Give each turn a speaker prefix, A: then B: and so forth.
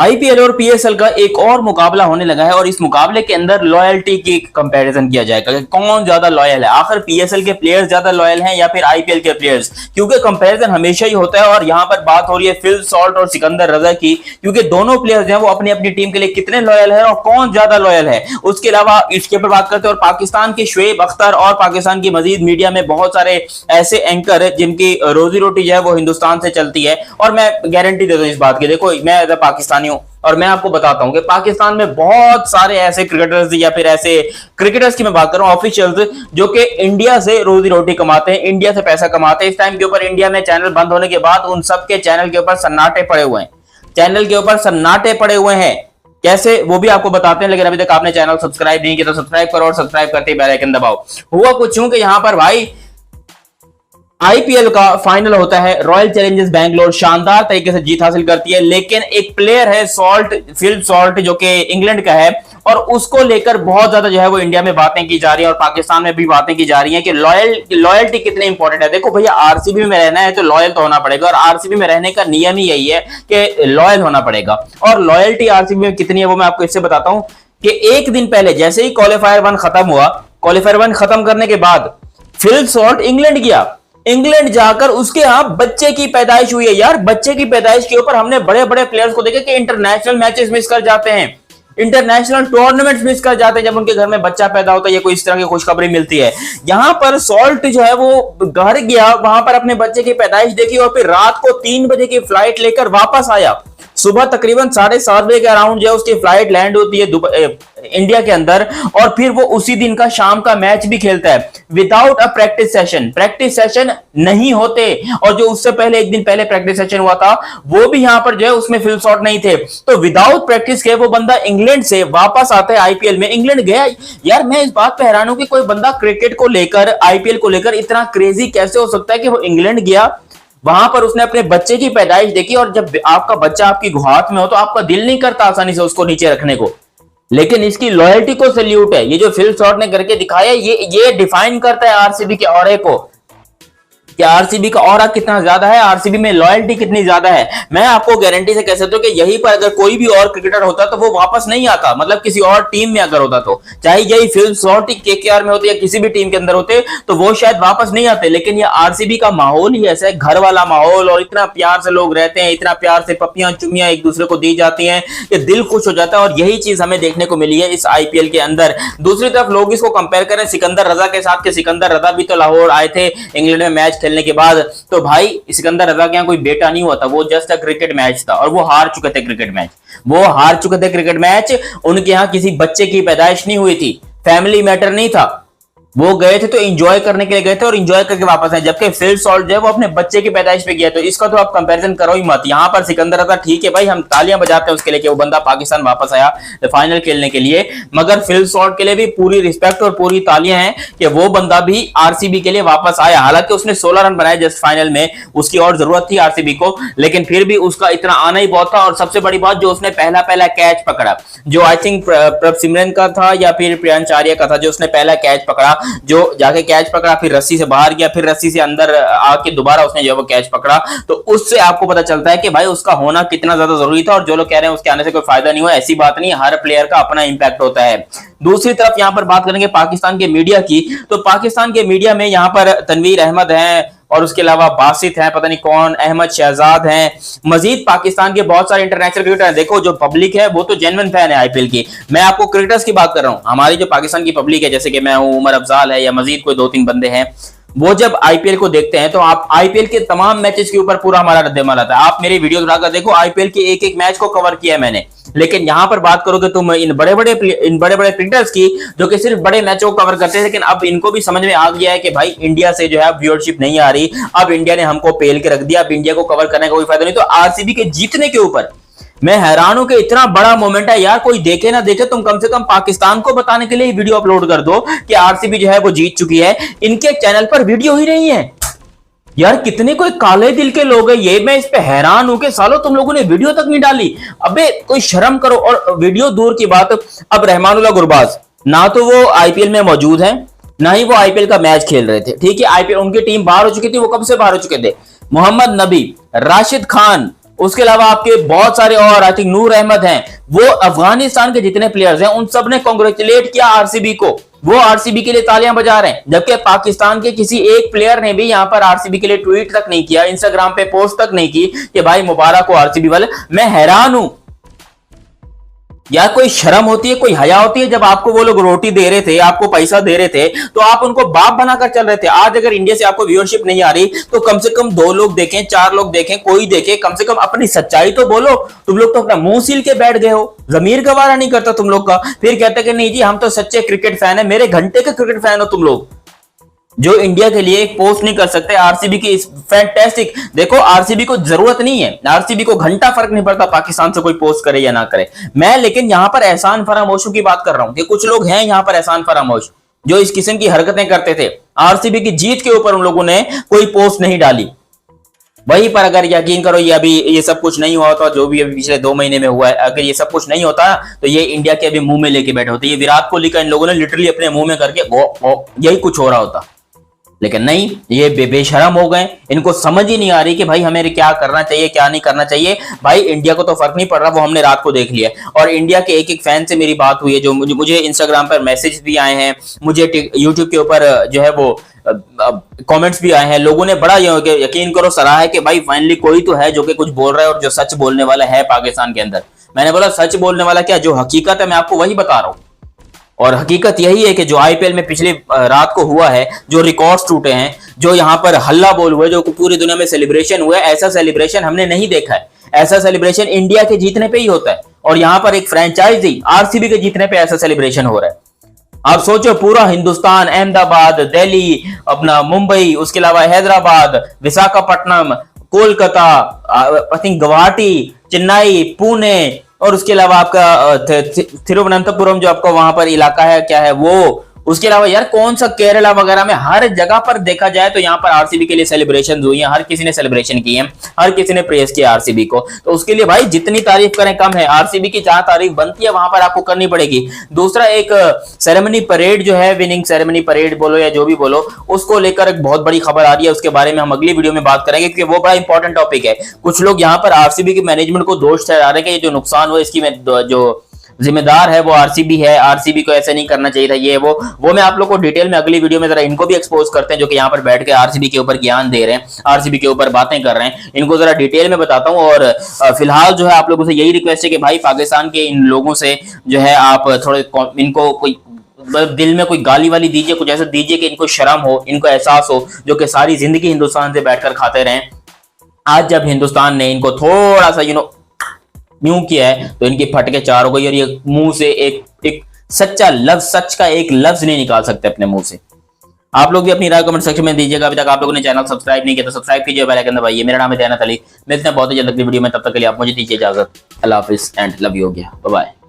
A: IPL और PSL का एक और मुकाबला होने लगा है और इस मुकाबले के अंदर लॉयल्टी की कंपैरिजन किया जाएगा कि कौन ज्यादा लॉयल है। आखिर पीएसएल के प्लेयर्स ज्यादा लॉयल हैं या फिर आईपीएल के प्लेयर्स, क्योंकि कंपैरिजन हमेशा ही होता है। और यहां पर बात हो रही है फिल सॉल्ट और सिकंदर रजा की, क्योंकि दोनों प्लेयर्स हैं वो अपनी अपनी टीम के लिए कितने लॉयल है और कौन ज्यादा लॉयल है। उसके अलावा इसके ऊपर बात करते हैं और पाकिस्तान के शुएब अख्तर और पाकिस्तान की मजीद मीडिया में बहुत सारे ऐसे एंकर है जिनकी रोजी रोटी जो है वो हिंदुस्तान से चलती है। और मैं गारंटी देता हूं इस बात की, देखो मैं एज अ पाकिस्तानी हूं और मैं आपको बताता हूं कि पाकिस्तान में बहुत सारे ऐसे क्रिकेटर्स या फिर ऐसे क्रिकेटर्स की मैं बात कर रहा हूं ऑफिशियल्स जो कि इंडिया से रोजी रोटी कमाते हैं, इंडिया से पैसा कमाते हैं। इस टाइम के ऊपर इंडिया में चैनल बंद होने के बाद उन सब के चैनल के ऊपर सन्नाटे पड़े हुए हैं, चैनल के ऊपर सन्नाटे पड़े हुए हैं। कैसे वो भी आपको बताते हैं, लेकिन अभी तक आपने चैनल सब्सक्राइब नहीं किया तो सब्सक्राइब करो और सब्सक्राइब करते ही बेल आइकन दबाओ। हुआ कुछ यूं कि यहां पर भाई आईपीएल का फाइनल होता है, रॉयल चैलेंजर्स बैंगलोर शानदार तरीके से जीत हासिल करती है, लेकिन एक प्लेयर है फिल सॉल्ट जो कि इंग्लैंड का है और उसको लेकर बहुत ज्यादा जो है वो इंडिया में बातें की जा रही है और पाकिस्तान में भी बातें की जा रही है कि लॉयल्टी कितनी इंपॉर्टेंट है। देखो भैया, आरसीबी में रहना है तो लॉयल तो होना पड़ेगा और आरसीबी में रहने का नियम ही यही है कि लॉयल होना पड़ेगा। और लॉयल्टी आरसीबी में कितनी है वो मैं आपको इससे बताता हूं कि एक दिन पहले जैसे ही क्वालिफायर 1 खत्म हुआ, क्वालिफायर 1 खत्म करने के बाद फिल सॉल्ट इंग्लैंड गया, इंग्लैंड जाकर उसके यहां बच्चे की पैदाइश हुई है। यार बच्चे की पैदाइश के ऊपर हमने बड़े बड़े प्लेयर्स को देखा कि इंटरनेशनल मैचेस मिस कर जाते हैं, इंटरनेशनल टूर्नामेंट्स मिस कर जाते हैं जब उनके घर में बच्चा पैदा होता है या कोई इस तरह की खुशखबरी मिलती है। यहां पर सॉल्ट जो है वो घर गया, वहां पर अपने बच्चे की पैदाइश देखी और फिर रात को 3 बजे की फ्लाइट लेकर वापस आया। सुबह तकरीबन 7:30 बजे के अराउंड जो है उसकी फ्लाइट लैंड होती है इंडिया के अंदर और फिर वो उसी दिन का शाम का मैच भी खेलता है without a practice session. Practice session नहीं होते और जो उससे पहले एक दिन पहले प्रैक्टिस सेशन हुआ था वो भी यहां पर जो है उसमें फिल सॉल्ट नहीं थे। तो विदाउट प्रैक्टिस के वो बंदा इंग्लैंड से वापस आता है आईपीएल में, इंग्लैंड गया। यार मैं इस बात पे हैरान हूं कि कोई बंदा क्रिकेट को लेकर, आईपीएल को लेकर इतना क्रेजी कैसे हो सकता है कि वो इंग्लैंड गया, वहां पर उसने अपने बच्चे की पैदाइश देखी और जब आपका बच्चा आपकी गुहात में हो तो आपका दिल नहीं करता आसानी से उसको नीचे रखने को। लेकिन इसकी लॉयल्टी को सल्यूट है। ये जो फिल सॉल्ट ने करके दिखाया ये डिफाइन करता है आरसीबी के ऑरे को कि आरसीबी का ऑरा कितना ज्यादा है, आरसीबी में लॉयल्टी कितनी ज्यादा है। मैं आपको गारंटी से कह सकता हूं कि यहीं पर अगर कोई भी और क्रिकेटर होता तो वो वापस नहीं आता, मतलब किसी और टीम में अगर होता तो, चाहे यही फिल सॉल्ट केकेआर में होते या किसी भी टीम के अंदर होते तो वो शायद वापस नहीं आते। लेकिन ये आरसीबी का माहौल ही ऐसा है, घर वाला माहौल, और इतना प्यार से लोग रहते हैं, इतना प्यार से पप्पियां चुम्मियां एक दूसरे को दी जाती हैं कि दिल खुश हो जाता है। और यही चीज हमें देखने को मिली है इस आईपीएल के अंदर। दूसरी तरफ लोग इसको कंपेयर करें सिकंदर रजा के साथ कि सिकंदर रजा भी तो लाहौर आए थे इंग्लैंड में मैच खेलने के बाद, तो भाई सिकंदर रजा के यहाँ कोई बेटा नहीं हुआ था, वो जस्ट अ क्रिकेट मैच था और वो हार चुके थे क्रिकेट मैच, वो हार चुके थे क्रिकेट मैच। उनके यहाँ किसी बच्चे की पैदाइश नहीं हुई थी, फैमिली मैटर नहीं था, वो गए थे तो एंजॉय करने के लिए गए थे और एंजॉय करके वापस आए। जबकि फिल सॉल्ट जो है वो अपने बच्चे की पैदाइश पे गया, तो इसका तो आप कंपैरिजन करो ही मत। यहाँ पर सिकंदर रजा ठीक है भाई, हम तालियां बजाते हैं उसके लिए कि वो बंदा पाकिस्तान वापस आया फाइनल खेलने के लिए, मगर फिल सॉल्ट के लिए भी पूरी रिस्पेक्ट और पूरी तालियां हैं कि वो बंदा भी आरसीबी के लिए वापस आया। हालांकि उसने 16 रन बनाए जस्ट फाइनल में, उसकी और जरूरत थी आरसीबी को, लेकिन फिर भी उसका इतना आना ही बहुत था। और सबसे बड़ी बात, जो उसने पहला कैच पकड़ा, जो आई थिंक प्रभसिमरन का था या फिर प्रियांश आर्य का था, जो उसने पहला कैच पकड़ा, जो जाके कैच पकड़ा, फिर रस्सी से बाहर गया, फिर रस्सी से अंदर आके दोबारा उसने जो वो कैच पकड़ा, तो उससे आपको पता चलता है कि भाई उसका होना कितना ज्यादा जरूरी था। और जो लोग कह रहे हैं उसके आने से कोई फायदा नहीं हुआ, ऐसी बात नहीं, हर प्लेयर का अपना इंपैक्ट होता है। दूसरी तरफ यहां पर बात करेंगे पाकिस्तान के मीडिया की, तो पाकिस्तान के मीडिया में यहां पर तनवीर अहमद हैं और उसके अलावा बासित हैं, पता नहीं कौन, अहमद शहजाद हैं, मजीद पाकिस्तान के बहुत सारे इंटरनेशनल क्रिकेटर हैं। देखो जो पब्लिक है वो तो जेन्युइन फैन है आईपीएल की, मैं आपको क्रिकेटर्स की बात कर रहा हूं। हमारी जो पाकिस्तान की पब्लिक है, जैसे कि मैं हूं, उमर अफजाल है या मजीद कोई 2-3 बंदे हैं, वो जब आईपीएल को देखते हैं तो आप आईपीएल के तमाम मैचेस के ऊपर पूरा हमारा रद्देमाल आता है। आप मेरे वीडियो उठाकर देखो, आईपीएल के एक एक मैच को कवर किया है मैंने। लेकिन यहां पर बात करोगे तुम इन बड़े बड़े क्रिकेटर्स की जो कि सिर्फ बड़े मैचों को कवर करते हैं, लेकिन अब इनको भी समझ में आ गया है कि भाई इंडिया से जो है व्यूअरशिप नहीं आ रही, अब इंडिया ने हमको पेल के रख दिया, अब इंडिया को कवर करने का कोई फायदा नहीं। तो आरसीबी के जीतने के ऊपर मैं हैरान हूं कि इतना बड़ा मोमेंट है यार, कोई देखे ना देखे, तुम कम से कम पाकिस्तान को बताने के लिए वीडियो अपलोड कर दो कि आरसीबी जो है वो जीत चुकी है। इनके चैनल पर वीडियो ही नहीं है यार, कितने कोई काले दिल के लोग हैं ये, मैं इस पे हैरान हूं कि सालों तुम लोगों ने वीडियो तक नहीं डाली। अबे कोई शर्म करो। और वीडियो दूर की बात, अब रहमानुल्लाह गुरबाज ना तो वो आईपीएल में मौजूद हैं, ना ही वो आईपीएल का मैच खेल रहे थे, ठीक है, आईपीएल उनकी टीम बाहर हो चुकी थी, वो कब से बाहर हो चुके थे। मोहम्मद नबी, राशिद खान, उसके अलावा आपके बहुत सारे और आई थिंक नूर अहमद हैं, वो अफगानिस्तान के जितने प्लेयर्स हैं उन सब ने कांग्रेचुलेट किया आरसीबी को, वो आरसीबी के लिए तालियां बजा रहे हैं। जबकि पाकिस्तान के किसी एक प्लेयर ने भी यहां पर आरसीबी के लिए ट्वीट तक नहीं किया, इंस्टाग्राम पे पोस्ट तक नहीं की कि भाई मुबारक हो आरसीबी वाले। मैं हैरान हूं यार, कोई शर्म होती है, कोई हया होती है? जब आपको वो लोग रोटी दे रहे थे, आपको पैसा दे रहे थे, तो आप उनको बाप बनाकर चल रहे थे। आज अगर इंडिया से आपको व्यूअरशिप नहीं आ रही तो कम से कम 2 लोग देखें, 4 लोग देखें, कोई देखे, कम से कम अपनी सच्चाई तो बोलो। तुम लोग तो अपना मुंह सील के बैठ गए हो, जमीर गवारा नहीं करता तुम लोग का। फिर कहते कि नहीं जी हम तो सच्चे क्रिकेट फैन है, मेरे घंटे के क्रिकेट फैन हो तुम लोग, जो इंडिया के लिए एक पोस्ट नहीं कर सकते। आरसीबी की इस फैंटास्टिक, देखो आरसीबी को जरूरत नहीं है, आरसीबी को घंटा फर्क नहीं पड़ता पाकिस्तान से कोई पोस्ट करे या ना करे। मैं लेकिन यहां पर एहसान फरामोशों की बात कर रहा हूं कि कुछ लोग हैं यहां पर एहसान फरामोश जो इस किस्म की हरकतें करते थे। आरसीबी की जीत के ऊपर उन लोगों ने कोई पोस्ट नहीं डाली। वहीं पर अगर यकीन करो ये अभी ये सब कुछ नहीं हुआ होता, जो भी अभी पिछले 2 महीने में हुआ है, अगर ये सब कुछ नहीं होता तो ये इंडिया के अभी मुंह में लेके बैठे होते। ये विराट कोहली का इन लोगों ने लिटरली अपने मुंह में करके वो यही कुछ हो रहा होता। लेकिन नहीं, ये बेशरम हो गए, इनको समझ ही नहीं आ रही कि भाई हमें क्या करना चाहिए क्या नहीं करना चाहिए। भाई इंडिया को तो फर्क नहीं पड़ रहा, वो हमने रात को देख लिया। और इंडिया के एक एक फैन से मेरी बात हुई है, जो मुझे इंस्टाग्राम पर मैसेज भी आए हैं, मुझे यूट्यूब के ऊपर जो है वो कमेंट्स भी आए हैं। लोगों ने बड़ा यकीन करो सराहा है कि भाई फाइनली कोई तो है जो कि कुछ बोल रहा है और जो सच बोलने वाला है पाकिस्तान के अंदर। मैंने बोला सच बोलने वाला क्या, जो हकीकत है मैं आपको वही बता रहा हूं। और हकीकत यही है कि जो आईपीएल में पिछली रात को हुआ है, जो रिकॉर्ड्स टूटे हैं, जो यहां पर हल्ला बोल हुए, जो पूरी दुनिया में सेलिब्रेशन हुआ है, ऐसा सेलिब्रेशन हमने नहीं देखा है। ऐसा सेलिब्रेशन इंडिया के जीतने पे ही होता है, और यहां पर एक फ्रेंचाइजी आरसीबी के जीतने पे ऐसा सेलिब्रेशन हो रहा है। आप सोचो पूरा हिंदुस्तान, अहमदाबाद, दिल्ली, अपना मुंबई, उसके अलावा हैदराबाद, विशाखापट्टनम, कोलकाता, आई थिंक गुवाहाटी, चेन्नई, पुणे, और उसके अलावा आपका तिरुवनंतपुरम जो आपका वहां पर इलाका है क्या है वो, उसके अलावा यार कौन सा केरला वगैरह में, हर जगह पर देखा जाए तो यहाँ पर आरसीबी के लिए सेलिब्रेशन हुई है। हर किसी ने सेलिब्रेशन की है, हर किसी ने प्रेज किया आरसीबी को। तो उसके लिए भाई जितनी तारीफ करें कम है, आरसीबी की जहां तारीफ बनती है वहां पर आपको करनी पड़ेगी। दूसरा, एक सेरेमनी परेड जो है, विनिंग सेरेमनी परेड बोलो या जो भी बोलो, उसको लेकर एक बहुत बड़ी खबर आ रही है। उसके बारे में हम अगली वीडियो में बात करेंगे क्योंकि वो बड़ा इंपॉर्टेंट टॉपिक है। कुछ लोग यहाँ पर आरसीबी की मैनेजमेंट को दोष ठहरा रहे हैं कि ये जो नुकसान हुआ इसकी जो जिम्मेदार है वो आरसीबी है, आरसीबी को ऐसे नहीं करना चाहिए था, ये वो मैं आप लोग को डिटेल में अगली वीडियो में जरा इनको भी एक्सपोज करते हैं जो कि यहाँ पर बैठ के आरसीबी के ऊपर ज्ञान दे रहे हैं, आरसीबी के ऊपर बातें कर रहे हैं, इनको जरा डिटेल में बताता हूँ। और फिलहाल जो है आप लोगों से यही रिक्वेस्ट है कि भाई पाकिस्तान के इन लोगों से जो है आप थोड़े इनको कोई दिल में कोई गाली वाली दीजिए, कुछ ऐसा दीजिए कि इनको शर्म हो, इनको एहसास हो, जो कि सारी जिंदगी हिंदुस्तान से बैठकर खाते रहे। आज जब हिंदुस्तान ने इनको थोड़ा सा न्यू किया है तो इनकी फटके 4 हो गई, और ये मुंह से एक सच्चा लफ्ज, सच का एक लफ्ज नहीं निकाल सकते अपने मुंह से। आप लोग भी अपनी राय कमेंट सेक्शन में दीजिएगा। अभी तक आप लोगों ने चैनल सब्सक्राइब नहीं किया तो सब्सक्राइब कीजिए, बेल आइकन दबाइए। मेरा नाम है दयानत अली, मिलते हैं बहुत ही जल्द अगली वीडियो में, तब तक के लिए आप मुझे दीजिए इजाजत। अल्लाह हाफिज एंड लव यू हो गया, बाय बाय।